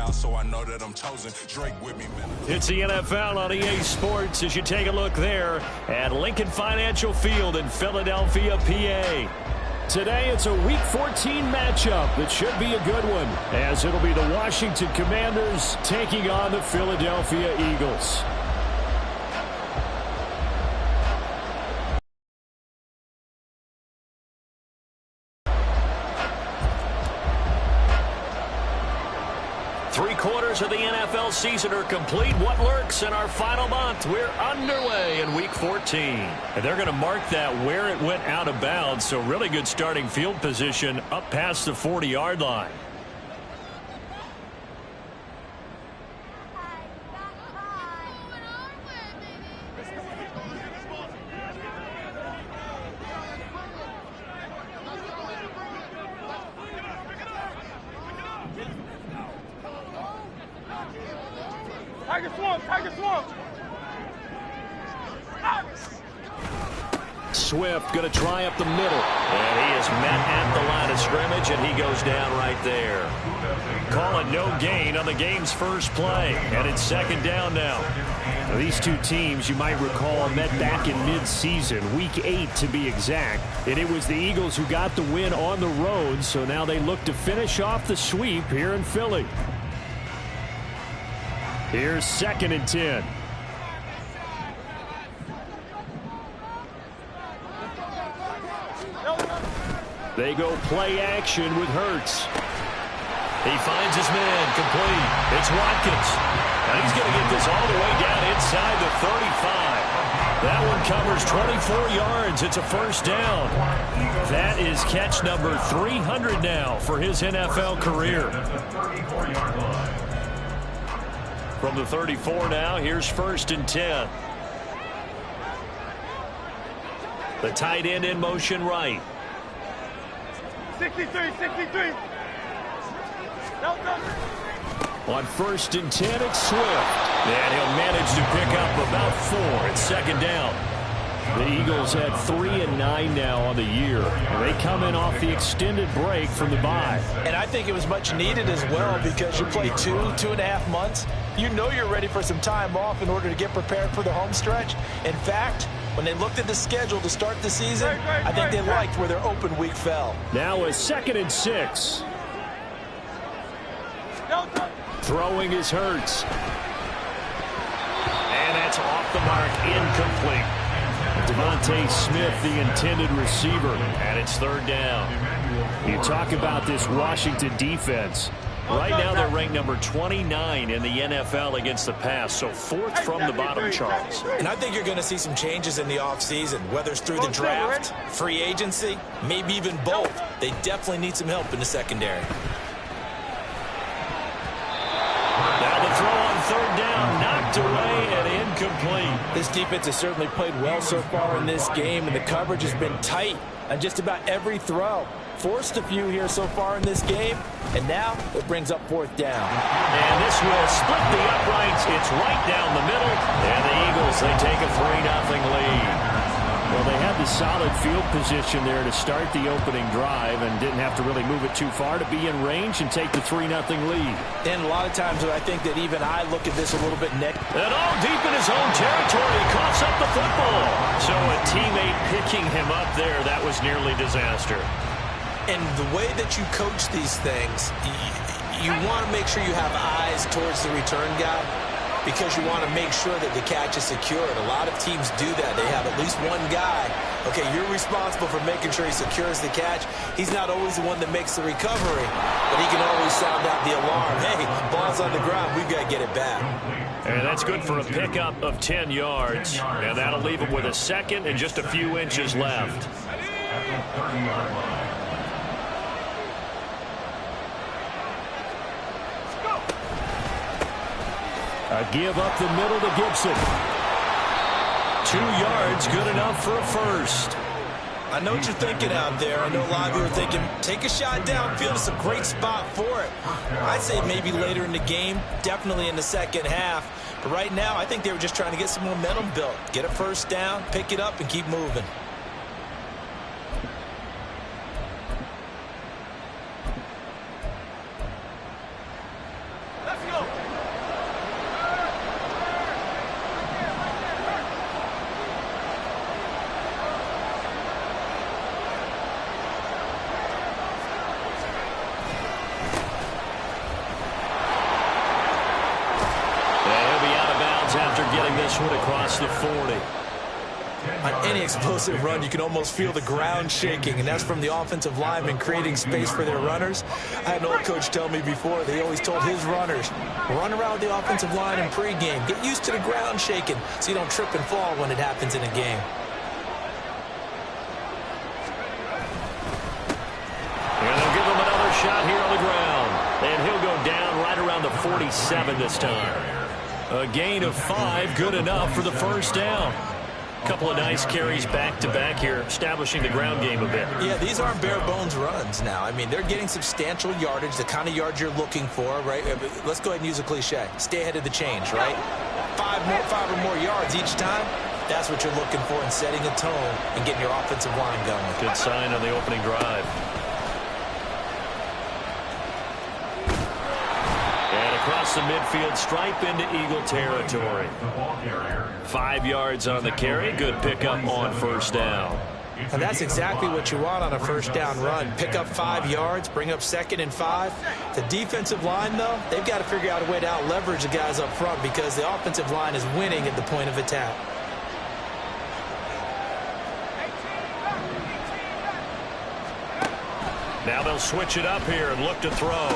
now, so I know that I'm chosen. Drake with me, man. It's the NFL on EA Sports as you take a look there at Lincoln Financial Field in Philadelphia, PA. Today it's a Week 14 matchup that should be a good one, as it'll be the Washington Commanders taking on the Philadelphia Eagles. Three-quarters of the NFL season are complete. What lurks in our final month? We're underway in Week 14. And they're going to mark that where it went out of bounds, so really good starting field position up past the 40-yard line. Swift going to try up the middle, and he is met at the line of scrimmage, and he goes down right there. Call it no gain on the game's first play, and it's second down now. Now, these two teams, you might recall, met back in mid-season, Week 8 to be exact, and it was the Eagles who got the win on the road, so now they look to finish off the sweep here in Philly. Here's 2nd and 10. They go play action with Hurts. He finds his man complete. It's Watkins. And he's going to get this all the way down inside the 35. That one covers 24 yards. It's a first down. That is catch number 300 now for his NFL career. From the 34 now, here's 1st and 10. The tight end in motion right. 63. On 1st and 10, it's Swift. And he'll manage to pick up about 4. It's second down. The Eagles had 3 and 9 now on the year. And they come in off the extended break from the bye. And I think it was much needed as well, because you play 2.5 months. You know you're ready for some time off in order to get prepared for the home stretch. In fact, when they looked at the schedule to start the season, I think they liked where their open week fell. Now a 2nd and 6. Throwing is Hurts. And that's off the mark, incomplete. Devontae Smith, the intended receiver, and it's 3rd down. You talk about this Washington defense. Right now they're ranked number 29 in the NFL against the pass, so 4th from the bottom, Charles. And I think you're going to see some changes in the offseason, whether it's through the draft, free agency, maybe even both. They definitely need some help in the secondary. Now the throw on 3rd down, knocked away and incomplete. This defense has certainly played well so far in this game, and the coverage has been tight on just about every throw. Forced a few here so far in this game, and now it brings up 4th down. And this will split the uprights. It's right down the middle, and the Eagles, they take a 3-0 lead. Well, they had the solid field position there to start the opening drive and didn't have to really move it too far to be in range and take the 3-0 lead. And a lot of times I think that even I look at this a little bit And all deep in his own territory, coughs up the football. So a teammate picking him up there, that was nearly disaster. And the way that you coach these things, you want to make sure you have eyes towards the return guy, because you want to make sure that the catch is secured. A lot of teams do that. They have at least one guy. Okay, you're responsible for making sure he secures the catch. He's not always the one that makes the recovery, but he can always sound out the alarm. Hey, ball's on the ground. We've got to get it back. And that's good for a pickup of 10 yards. And that'll leave him with a 2nd and just a few inches left. A give up the middle to Gibson. 2 yards, good enough for a first. I know what you're thinking out there. I know a lot of you are thinking, take a shot downfield. It's a great spot for it. I'd say maybe later in the game, definitely in the second half. But right now, I think they were just trying to get some momentum built. Get a first down, pick it up, and keep moving. running this one across the 40. On any explosive run, you can almost feel the ground shaking, and that's from the offensive linemen creating space for their runners. I had an old coach tell me before, they always told his runners, run around the offensive line in pregame. Get used to the ground shaking so you don't trip and fall when it happens in a game. And they'll give him another shot here on the ground. And he'll go down right around the 47 this time. A gain of 5, good enough for the first down. Couple of nice carries back-to-back here, establishing the ground game a bit. Yeah, these aren't bare-bones runs now. I mean, they're getting substantial yardage, the kind of yards you're looking for, right? Let's go ahead and use a cliche. Stay ahead of the change, right? 5 or more yards each time. That's what you're looking for in setting a tone and getting your offensive line going. Good sign on the opening drive. Across the midfield stripe into Eagle territory. 5 yards on the carry. Good pickup on first down. And that's exactly what you want on a first down run. Pick up 5 yards, bring up 2nd and 5. The defensive line, though, they've got to figure out a way to out-leverage the guys up front because the offensive line is winning at the point of attack. Now they'll switch it up here and look to throw.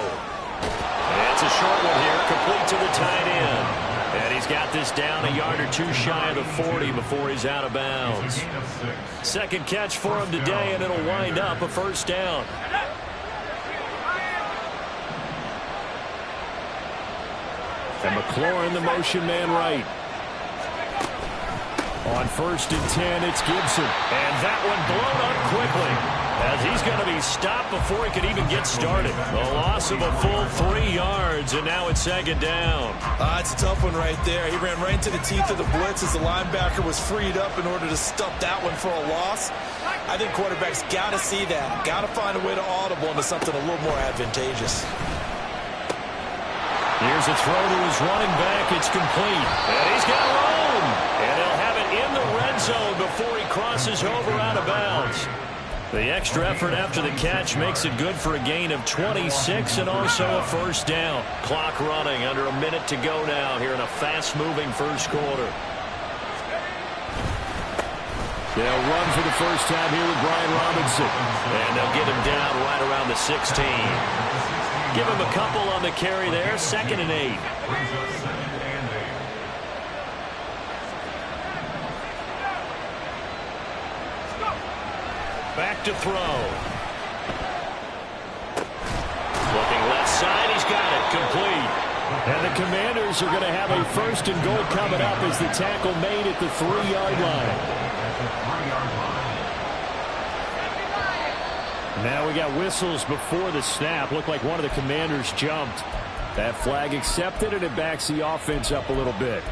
It's a short one here, complete to the tight end. And he's got this down a yard or 2 shy of the 40 before he's out of bounds. Second catch for him today, and it'll wind up a first down. And McLaurin, the motion man right. On 1st and 10, it's Gibson. And that one blown up quickly, as he's going to be stopped before he can even get started. A loss of a full 3 yards, and now it's 2nd down. It's a tough one right there. He ran right into the teeth of the blitz as the linebacker was freed up in order to stop that one for a loss. I think quarterbacks got to see that. Got to find a way to audible into something a little more advantageous. Here's a throw to his running back. It's complete. And he's got room. And he'll have it in the red zone before he crosses over out of bounds. The extra effort after the catch makes it good for a gain of 26 and also a first down. Clock running, under a minute to go now here in a fast-moving first quarter. They'll run for the first time here with Brian Robinson. And they'll get him down right around the 16. Give him a couple on the carry there, 2nd and 8. Back to throw. Looking left side, he's got it, complete. And the Commanders are going to have a 1st and goal coming up as the tackle made at the 3-yard line. Now we got whistles before the snap. Looked like one of the Commanders jumped. That flag accepted, and it backs the offense up a little bit.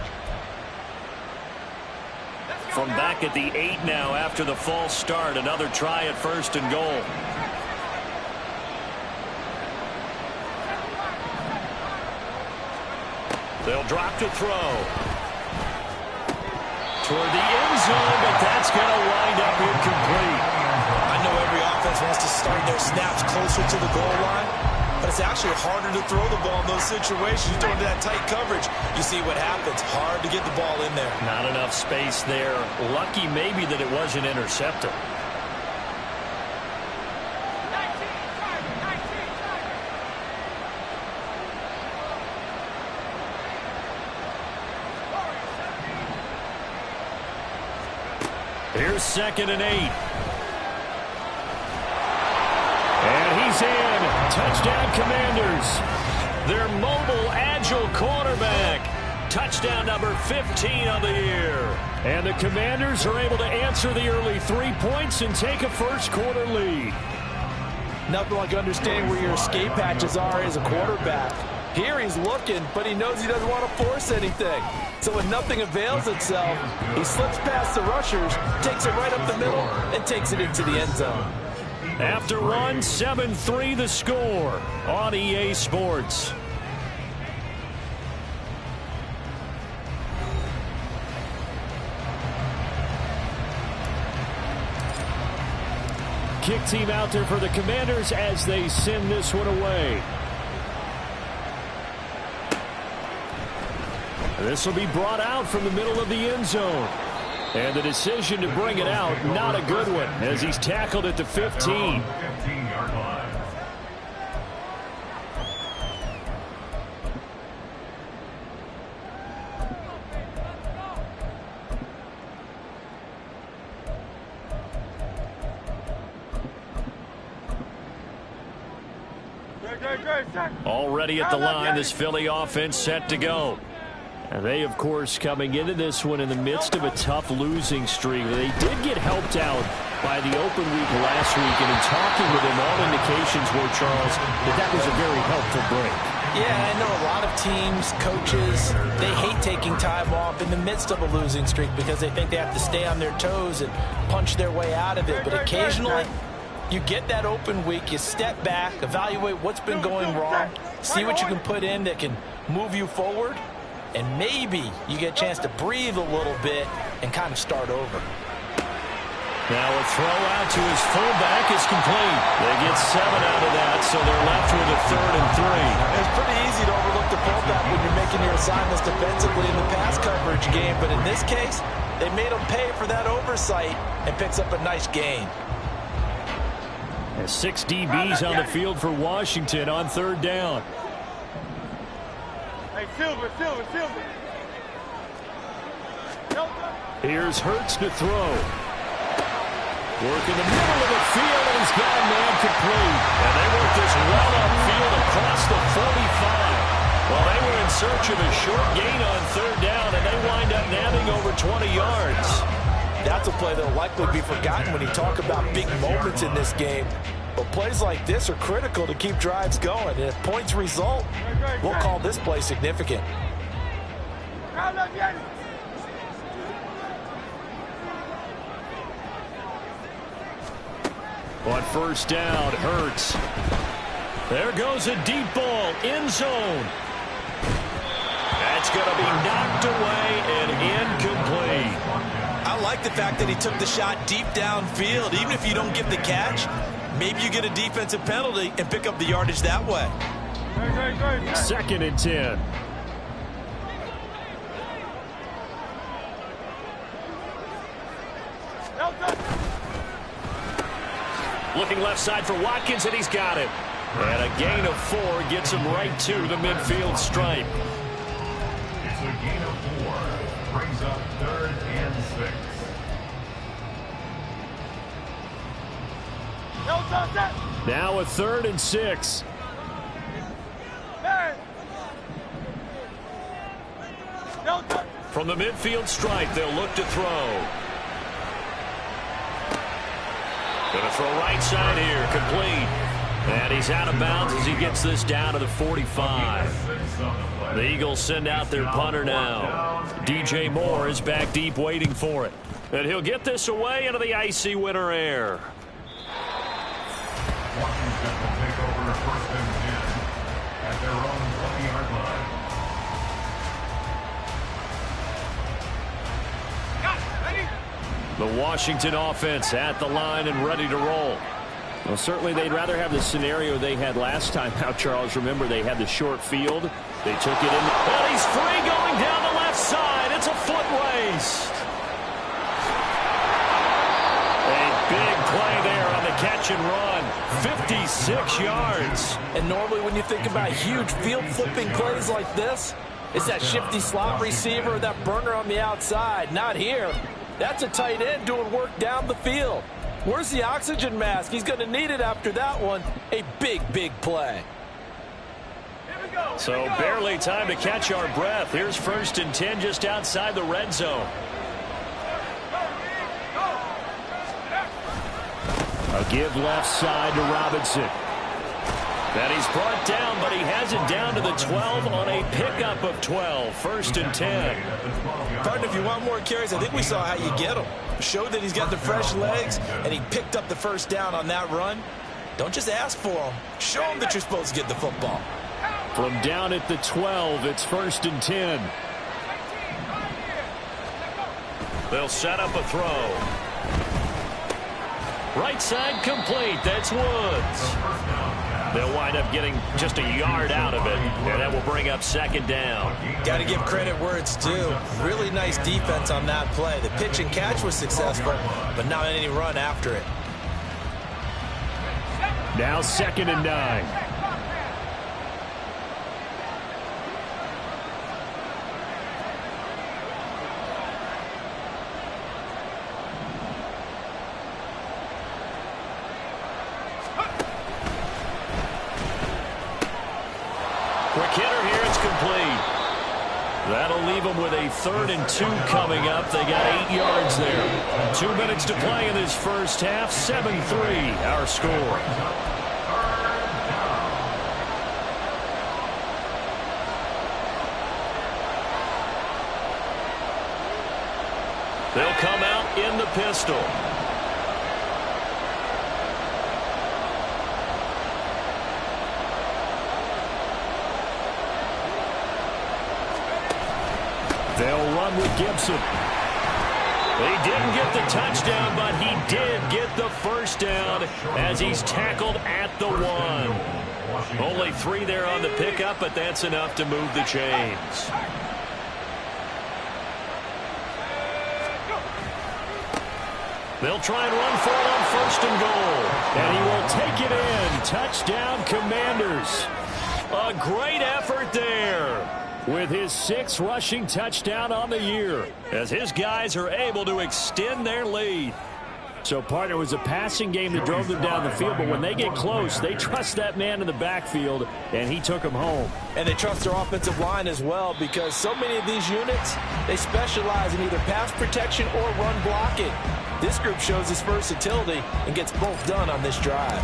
From back at the 8 now after the false start. Another try at 1st and goal. They'll drop to throw. Toward the end zone, but that's going to wind up incomplete. I know every offense wants to start their snaps closer to the goal line, but it's actually harder to throw the ball in those situations. You throw into that tight coverage, you see what happens. Hard to get the ball in there. Not enough space there. Lucky maybe that it wasn't intercepted. Here's 2nd and 8. And he's in. Touchdown, Commanders. Their mobile, agile quarterback. Touchdown number 15 on the year. And the Commanders are able to answer the early 3 points and take a first quarter lead. Nothing like understanding where your escape hatches are as a quarterback. Here he's looking, but he knows he doesn't want to force anything. So when nothing avails itself, he slips past the rushers, takes it right up the middle, and takes it into the end zone. After one, 7-3 the score on EA Sports. Kick team out there for the Commanders as they send this one away. This will be brought out from the middle of the end zone. And the decision to bring it out, not a good one, as he's tackled at the 15. Already at the line, this Philly offense set to go. And they, of course, coming into this one in the midst of a tough losing streak. They did get helped out by the open week last week, and in talking with him, all indications were, Charles, that was a very helpful break. Yeah, I know a lot of teams, coaches, they hate taking time off in the midst of a losing streak because they think they have to stay on their toes and punch their way out of it. But occasionally, you get that open week, you step back, evaluate what's been going wrong, see what you can put in that can move you forward, and maybe you get a chance to breathe a little bit and kind of start over. Now a throw out to his fullback is complete. They get 7 out of that, so they're left with a 3rd and 3. It's pretty easy to overlook the fullback when you're making your assignments defensively in the pass coverage game, but in this case, they made him pay for that oversight and picks up a nice gain. 6 DBs on the field for Washington on 3rd down. Hey, Silver. Here's Hurts to throw. Work in the middle of the field, and he's got a man complete. And they work this well upfield across the 45. Well, they were in search of a short gain on 3rd down, and they wind up nabbing over 20 yards. That's a play that will likely be forgotten when you talk about big moments in this game. But plays like this are critical to keep drives going. And if points result, we'll call this play significant. On 1st down, Hurts. There goes a deep ball, end zone. That's going to be knocked away and incomplete. I like the fact that he took the shot deep downfield. Even if you don't get the catch, maybe you get a defensive penalty and pick up the yardage that way. 2nd and 10. Looking left side for Watkins, and he's got it. And a gain of 4 gets him right to the midfield stripe. It's a gain of 4. Brings up 3rd and 6. Now a 3rd and 6. From the midfield stripe, they'll look to throw. Going to throw right side here, complete. And he's out of bounds as he gets this down to the 45. The Eagles send out their punter now. DJ Moore is back deep waiting for it. And he'll get this away into the icy winter air. Washington will take over 1st and 10 at their own 20-yard line. The Washington offense at the line and ready to roll. Well, certainly they'd rather have the scenario they had last time out, Charles. Remember, they had the short field. They took it in. And he's free going down the left side. It's a foot race. A big play there on the catch and run. 56 yards. And normally when you think about huge field flipping plays like this, it's that shifty slot receiver or that burner on the outside. Not here. That's a tight end doing work down the field. Where's the oxygen mask? He's going to need it after that one. A big, big play. So barely time to catch our breath. Here's 1st and 10 just outside the red zone. A give left side to Robinson. And he's brought down, but he has it down to the 12 on a pickup of 12. 1st and 10. Partner, if you want more carries, I think we saw how you get him. Showed that he's got the fresh legs, and he picked up the 1st down on that run. Don't just ask for him. Show him that you're supposed to get the football. From down at the 12, it's 1st and 10. They'll set up a throw. Right side complete. That's Woods. They'll wind up getting just a yard out of it, and that will bring up second down. Got to give credit where it's due. Really nice defense on that play. The pitch and catch was successful, but not any run after it. Now 2nd and 9. Quick hitter here, it's complete. That'll leave them with a 3rd and 2 coming up. They got 8 yards there. 2 minutes to play in this first half. 7-3 our score. They'll come out in the pistol. They'll run with Gibson. They didn't get the touchdown, but he did get the first down as he's tackled at the 1. Only 3 there on the pickup, but that's enough to move the chains. They'll try and run for it on 1st and goal. And he will take it in. Touchdown, Commanders. A great effort there, with his 6th rushing touchdown on the year, as his guys are able to extend their lead. So, partner, it was a passing game that drove them down the field, but when they get close, they trust that man in the backfield, and he took them home. And they trust their offensive line as well, because so many of these units, they specialize in either pass protection or run blocking. This group shows its versatility and gets both done on this drive.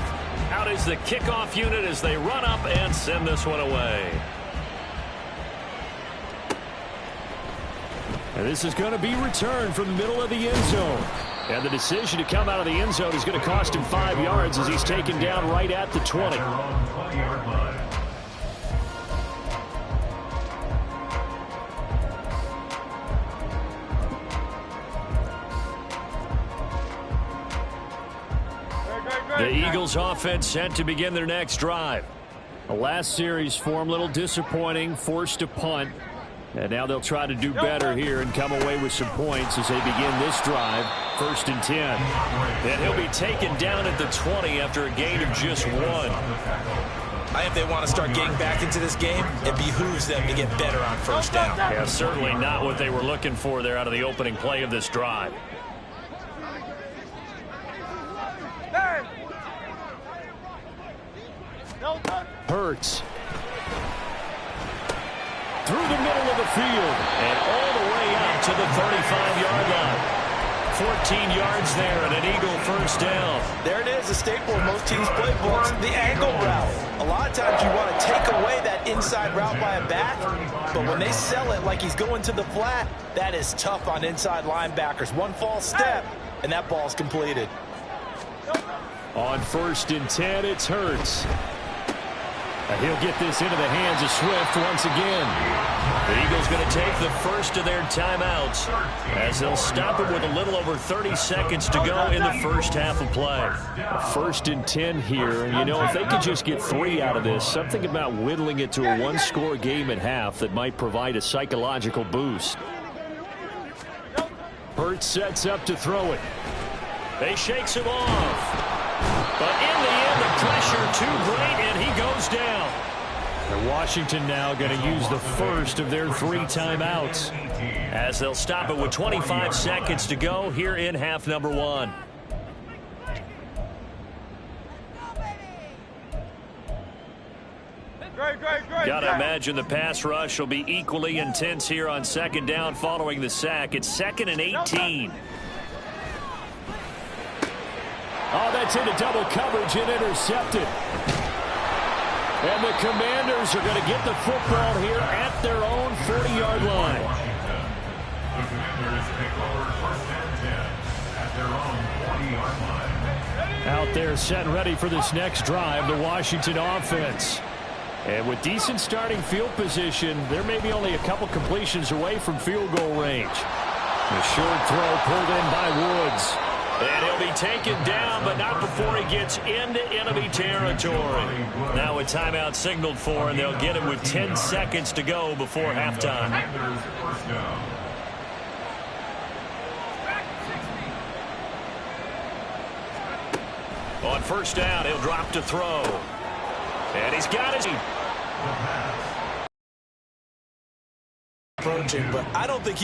Out is the kickoff unit as they run up and send this one away. And this is going to be returned from the middle of the end zone. And the decision to come out of the end zone is going to cost him 5 yards as he's taken down right at the 20. The Eagles offense set to begin their next drive. The last series for them, a little disappointing, forced to punt. And now they'll try to do better here and come away with some points as they begin this drive. 1st and 10. And he'll be taken down at the 20 after a gain of just 1. I think if they want to start getting back into this game, it behooves them to get better on 1st down. Yeah, certainly not what they were looking for there out of the opening play of this drive. Hurts. Through the middle of the field and all the way out to the 35-yard line. 14 yards there and an Eagle 1st down. There it is, a staple in most teams' playbooks, the angle route. A lot of times you want to take away that inside route by a back, but when they sell it like he's going to the flat, that is tough on inside linebackers. One false step, and that ball's completed. On 1st and 10, it's Hurts. And he'll get this into the hands of Swift once again. The Eagles going to take the first of their timeouts as they'll stop it with a little over 30 seconds to go in the first half of play. 1st and 10 here. And, you know, if they could just get 3 out of this, something about whittling it to a one-score game at half that might provide a psychological boost. Hurts sets up to throw it. They shakes him off. But in the end, the pressure too great, and he goes down. And Washington now going to use the first of their 3 timeouts as they'll stop it with 25 seconds to go here in half number 1. Got to imagine the pass rush will be equally intense here on 2nd down following the sack. It's 2nd and 18. Oh, that's into double coverage and intercepted. And the Commanders are going to get the football here at their own 40-yard line. The Commanders take over 1st and 10 at their own 40-yard line. Out there set and ready for this next drive, the Washington offense. And with decent starting field position, there may be only a couple completions away from field goal range. The short throw pulled in by Woods. And he'll be taken down, but not before he gets into enemy territory. Now a timeout signaled for, and they'll get it with 10 seconds to go before halftime. First down. On first down, he'll drop to throw. And he's got his... Approaching, but I don't think